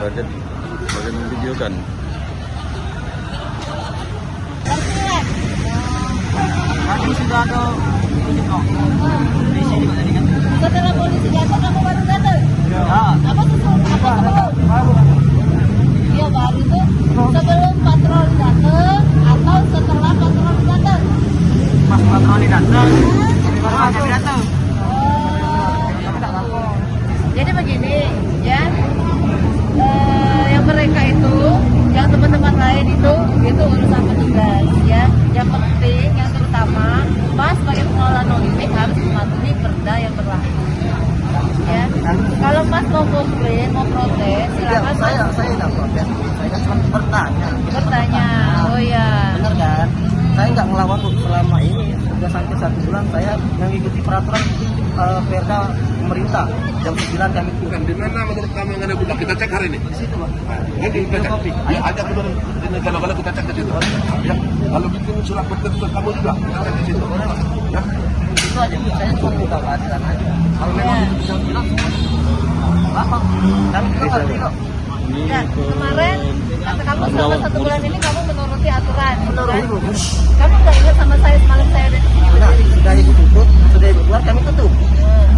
bagian video kan. Tadi sudah ada ini kok. Di sini kok tadi kan. Setelah polisi datang kamu baru datang? Ya. Apa sebelum? Iya baru itu sebelum patroli datang atau setelah patroli datang? Pas patroli datang. Baru datang. Jadi begini ya, yang mereka itu, yang teman-teman lain itu urusan petugas ya. Yang penting, yang terutama, Mas sebagai pengelola no limit harus mematuhi perda yang berlaku. Ya, kalau Mas mau komplain, mau protes, silakan. Saya nggak protes, saya kan cuma bertanya. Oh ya. Benar kan? Saya nggak ngelawan selama ini, sudah sampai 1 bulan saya mengikuti peraturan perda pemerintah. Jam 9 kami turun. Di mana menurut kamu yang ada budak? Kita cek hari ini. Di situ, Pak. Ya, kita cek. Kopi. Ayo ajak dulu kalau kita cek ke situ. Ya, kalau bikin surat bertentu kamu juga kita cek ke situ. Ya. Itu aja. Saya cuma minta keadilan aja. Kalau memang itu bisa bilang, apa? Kami juga nggak bilang. Ya, kemarin kata kamu selama 1 bulan ini kamu menuruti aturan. Menurut kan? ibu. Kamu nggak ingat sama saya semalam saya ada di sini Nah, berdiri? sudah ibu tutup, sudah ibu keluar kami tutup.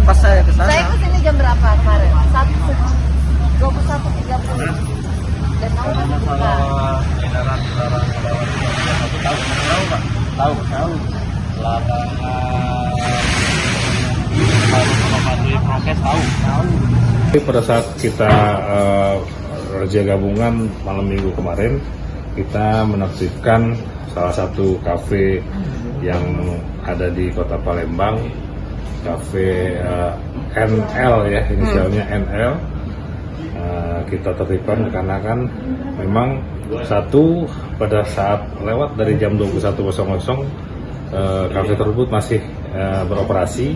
Pas saya ke sana. Saya kesini jam berapa kemarin? 21.30. Dan kamu masih buka. Edaran larang tahu harus mematuhi prokes tahu. Pada saat kita razia gabungan malam minggu kemarin, kita menertibkan salah satu kafe yang ada di Kota Palembang, kafe NL ya, inisialnya NL. Kita tertibkan karena kan memang satu pada saat lewat dari jam 21.00 kafe tersebut masih beroperasi,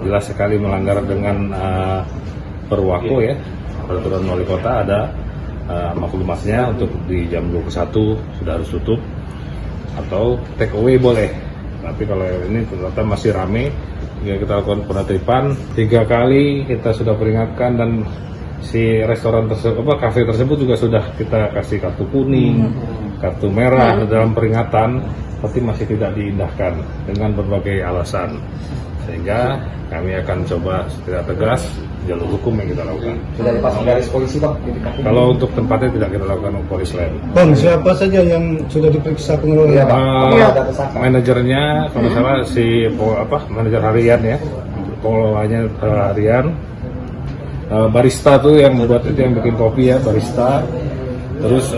jelas sekali melanggar dengan Perwako ya, peraturan wali kota ada maklumatnya untuk di jam 21 sudah harus tutup atau take away boleh, tapi kalau ini ternyata masih rame hingga kita lakukan penertiban 3 kali. Kita sudah peringatkan dan si restoran tersebut, kafe tersebut juga sudah kita kasih kartu kuning, kartu merah dalam peringatan, tapi masih tidak diindahkan dengan berbagai alasan, sehingga kami akan coba secara tegas jalur hukum yang kita lakukan. Sudah dipasang garis polisi, Bang. Kalau untuk tempatnya tidak kita lakukan polis lain. Bang, siapa saja yang sudah diperiksa pengelola? Iya, Bang. Ada tersangka. Manajernya kalau salah si manajer harian ya, pengelolanya harian. Barista tuh yang membuat itu, yang bikin kopi ya, barista. Terus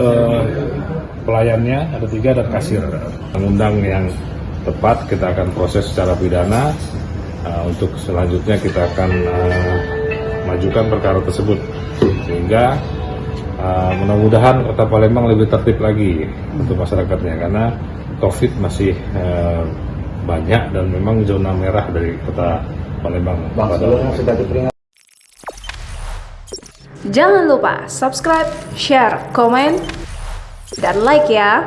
pelayannya ada 3 dan kasir. Undang yang tepat kita akan proses secara pidana. Untuk selanjutnya kita akan majukan perkara tersebut, sehingga mudah-mudahan Kota Palembang lebih tertib lagi untuk masyarakatnya, karena COVID masih banyak dan memang zona merah dari Kota Palembang. Sudah diperingatkan. Jangan lupa subscribe, share, komen, dan like ya.